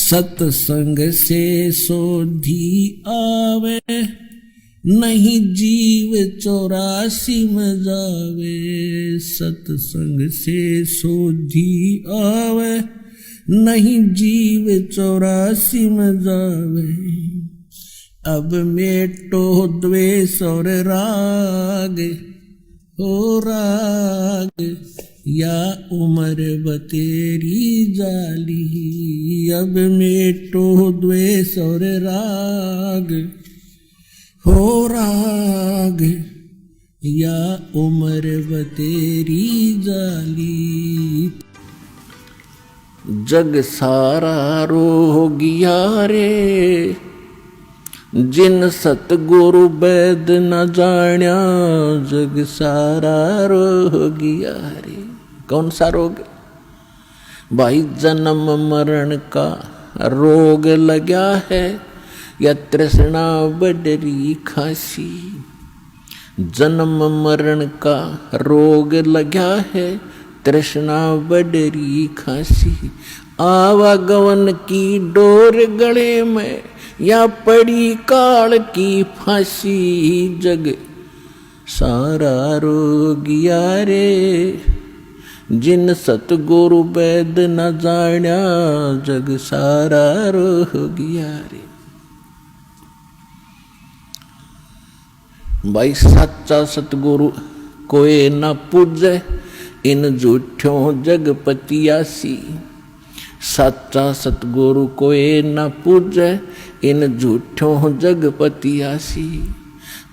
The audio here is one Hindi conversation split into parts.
सत्संग से सोधी आवे, नहीं जीव 84 में जावे। सत्संग से सोधी आवे, नहीं जीव 84 में जावे। अब मेटो द्वेष और राग, हो राग या उम्र बतेरी जाली। अब मेटो द्वेष और राग, हो राग या उम्र बतेरी जाली। जग सारा रोगिया रे, जिन सतगुरु वैद न जाण्या। जग सारा रोगिया रे। कौन सा रोग? भाई जन्म मरण का रोग लगा है, या तृष्णा बडरी खासी। जन्म मरण का रोग लगा है, तृष्णा बडरी खासी। आवागमन की डोर गले में, या पड़ी काल की फांसी। जग सारा रोगिया रे, जिन सतगुरु वैद न जाण्या। जग सारा रोगिया रे। भाई सच्चा सतगुरु कोई न पूजे, इन झूठों जगपतियासी। सच्चा सतगुरु कोई न पूजे, इन झूठों जगपतियासी।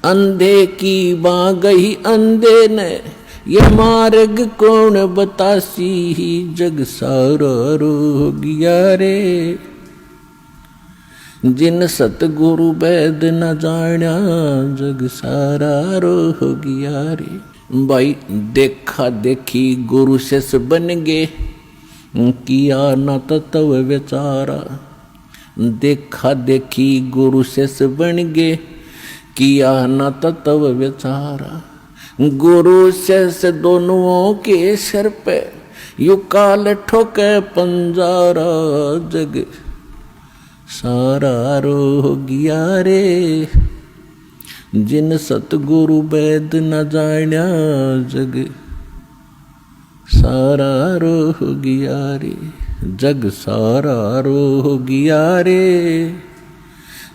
अंधे की बाँ गई अंधे ने, ये मार्ग कौन बतासी। जग सारा रोगिया रे, जिन सतगुरु वैद न जाण्या। जग सारा रोगिया रे। भाई देखा देखी गुरु शिष्य बन गे, किया न तत्व विचारा। देखा देखी गुरु शिष्य बन गे, किया न तत्व विचारा। गुरु शिष्य दोनों के सिर पे, यू काल ठोके पंजारा। जग सारा रोगिया रे, जिन सतगुरु वैद न जाण्या। जग सारा रोगिया रे। जग सारा रोगिया रे,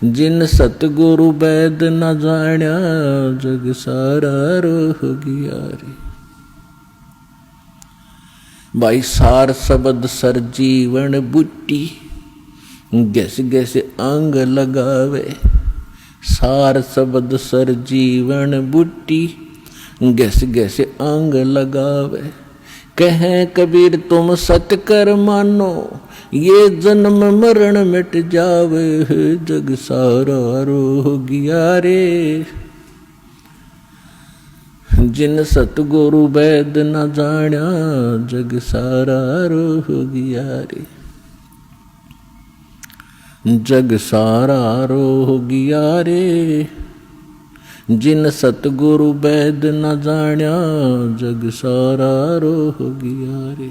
जिन सतगुरु वैद न जाण्या। जग सारा रोगिया रे। भाई सार शब्द सर जीवन बूटी, गैस गैस अंग लगावे। सार शब्द सर जीवन बूटी, गैस गैस अंग लगावे। कहे कबीर तुम सत कर मानो, ये जन्म मरण मिट जावे। जग सारा रोगिया रे, जिन सतगुरु वैद न जाण्या। जग सारा रोगिया रे। जग सारा रोगिया रे, जिन सतगुरु वैद न जाण्या। जग सारा रोगिया रे।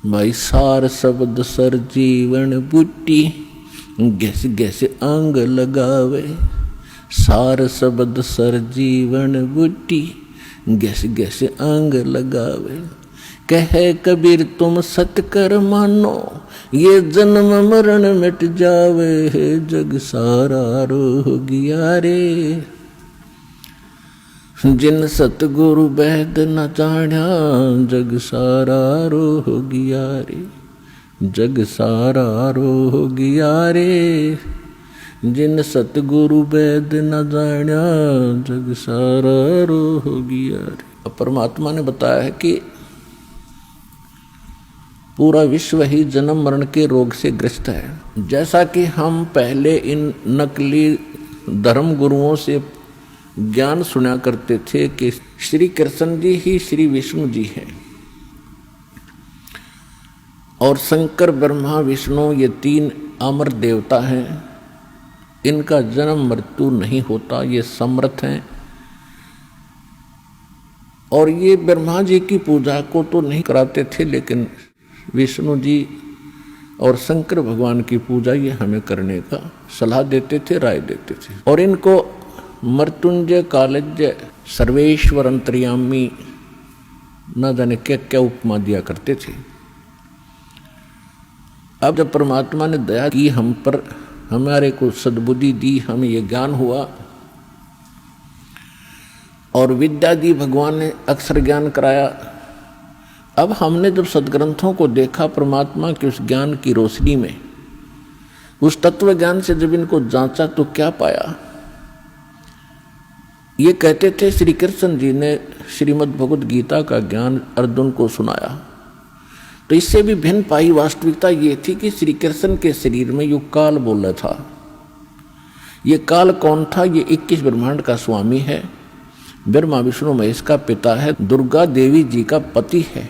भाई सार शब्द सर जीवन बूटी, गैस गैस अंग लगावे। सार शब्द सर जीवन बूटी, गैस गैस अंग लगावे। कहे कबीर तुम सत कर मानो, ये जन्म मरण मिट जावे। जग सारा रोगिया रे, जिन सतगुरु वैद न जाण्या। जग सारा रोगिया रे। जग सारा रोगिया रे, जिन सतगुरु वैद न जाण्या। जग सारा रोगिया रे। परमात्मा ने बताया है कि पूरा विश्व ही जन्म मरण के रोग से ग्रस्त है। जैसा कि हम पहले इन नकली धर्म गुरुओं से ज्ञान सुना करते थे कि श्री कृष्ण जी ही श्री विष्णु जी हैं और शंकर ब्रह्मा विष्णु ये तीन अमर देवता हैं, इनका जन्म मृत्यु नहीं होता, ये समर्थ हैं। और ये ब्रह्मा जी की पूजा को तो नहीं कराते थे, लेकिन विष्णु जी और शंकर भगवान की पूजा ये हमें करने का सलाह देते थे, राय देते थे। और इनको मृत्युंजय, कालज्ञ, सर्वेश्वर, अंतर्यामी, न जाने क्या क्या उपमा दिया करते थे। अब जब परमात्मा ने दया की हम पर, हमारे को सद्बुद्धि दी, हमें ये ज्ञान हुआ और विद्या दी, भगवान ने अक्षर ज्ञान कराया। अब हमने जब सदग्रंथों को देखा परमात्मा के उस ज्ञान की रोशनी में, उस तत्व ज्ञान से जब इनको जांचा तो क्या पाया। ये कहते थे श्री कृष्ण जी ने श्रीमद् भगवद गीता का ज्ञान अर्जुन को सुनाया, तो इससे भी भिन्न पाई वास्तविकता ये थी कि श्री कृष्ण के शरीर में यो काल बोल रहा था। ये काल कौन था? ये 21 ब्रह्मांड का स्वामी है, ब्रह्मा विष्णु महेश का पिता है, दुर्गा देवी जी का पति है,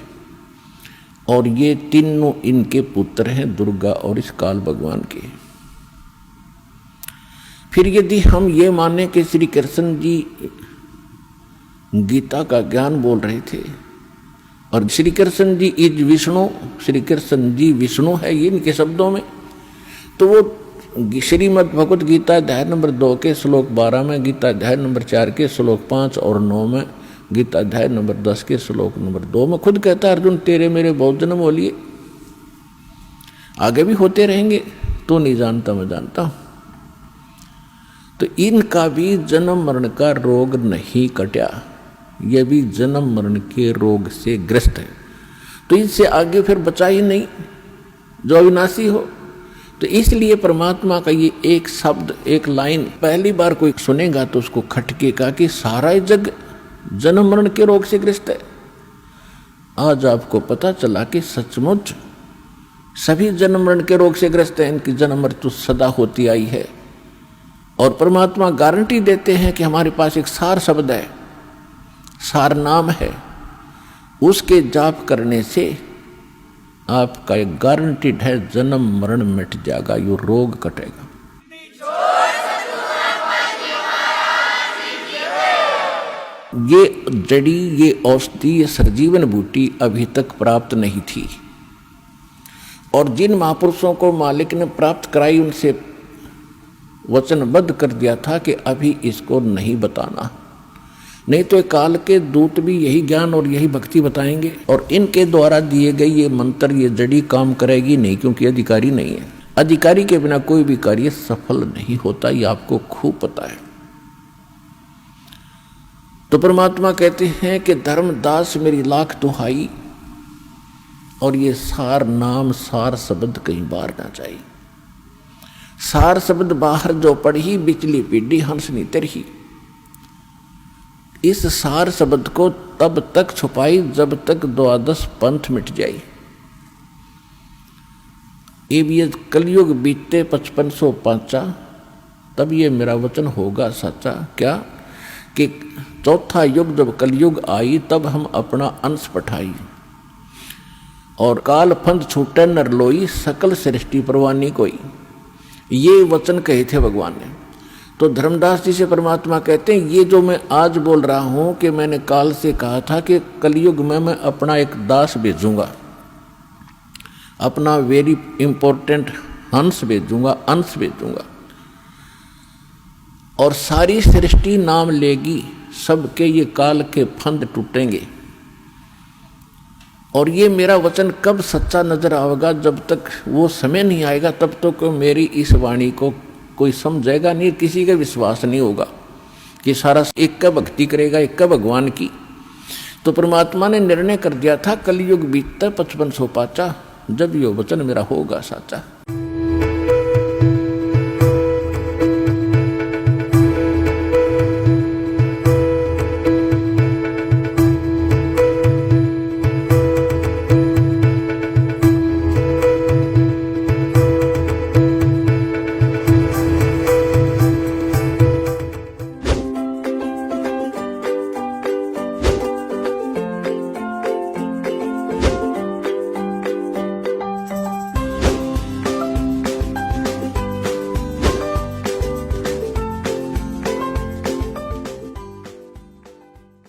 और ये तीनों इनके पुत्र हैं, दुर्गा और इस काल भगवान के। फिर यदि हम ये माने कि श्री कृष्ण जी गीता का ज्ञान बोल रहे थे और श्री कृष्ण जी इज विष्णु, श्री कृष्ण जी विष्णु है ये इनके शब्दों में, तो वो श्रीमद् भगवद गीता अध्याय नंबर 2 के श्लोक 12 में, गीता अध्याय नंबर 4 के श्लोक 5 और 9 में, गीता अध्याय नंबर 10 के श्लोक नंबर 2 में खुद कहता है, अर्जुन तेरे मेरे बहुत जन्म हो लिए, आगे भी होते रहेंगे, तो नहीं जानता मैं जानता हूं। तो इनका भी जन्म मरण का रोग नहीं कटा, ये भी जन्म मरण के रोग से ग्रस्त है। तो इससे आगे फिर बचा ही नहीं जो अविनाशी हो। तो इसलिए परमात्मा का ये एक शब्द, एक लाइन पहली बार कोई सुनेगा तो उसको खटकेगा कि सारा जग जन्म मरण के रोग से ग्रस्त है। आज आपको पता चला कि सचमुच सभी जन्म मरण के रोग से ग्रस्त हैं, इनकी जन्म मृत्यु सदा होती आई है। और परमात्मा गारंटी देते हैं कि हमारे पास एक सार शब्द है, सार नाम है, उसके जाप करने से आपका एक गारंटीड है जन्म मरण मिट जाएगा, यो रोग कटेगा। ये जड़ी, ये औषधि, ये सरजीवन बूटी अभी तक प्राप्त नहीं थी, और जिन महापुरुषों को मालिक ने प्राप्त कराई उनसे वचनबद्ध कर दिया था कि अभी इसको नहीं बताना, नहीं तो काल के दूत भी यही ज्ञान और यही भक्ति बताएंगे, और इनके द्वारा दिए गए ये मंत्र, ये जड़ी काम करेगी नहीं, क्योंकि अधिकारी नहीं है। अधिकारी के बिना कोई भी कार्य सफल नहीं होता, ये आपको खूब पता है। तो परमात्मा कहते हैं कि धर्मदास मेरी लाख दुहाई, और ये सार नाम, सार शब्द कहीं बाहर ना जाए। सार शब्द बाहर जो पढ़ी, बिचली पीढ़ी हंसनी तरही। इस सार शब्द को तब तक छुपाई जब तक द्वादश पंथ मिट जाए। ये कलयुग बीते 5505, तब ये मेरा वचन होगा सच्चा। क्या कि चौथा युग जब कलयुग आई, तब हम अपना अंश पठाई, और काल फंद छूटे नर लोई, सकल सृष्टि परवानी कोई। ये वचन कहे थे भगवान ने। तो धर्मदास जी से परमात्मा कहते हैं, ये जो मैं आज बोल रहा हूं कि मैंने काल से कहा था कि कलयुग में मैं अपना एक दास भेजूंगा, अपना वेरी इंपॉर्टेंट हंस भेजूंगा, अंश भेजूंगा, और सारी सृष्टि नाम लेगी, सबके ये काल के फंद टूटेंगे। और ये मेरा वचन कब सच्चा नजर आएगा? जब तक वो समय नहीं आएगा तब तक मेरी इस वाणी को कोई समझेगा नहीं, किसी का विश्वास नहीं होगा कि सारा एक का भक्ति करेगा, एक का भगवान की। तो परमात्मा ने निर्णय कर दिया था, कलयुग बीतता 5505, जब यो वचन मेरा होगा साचा।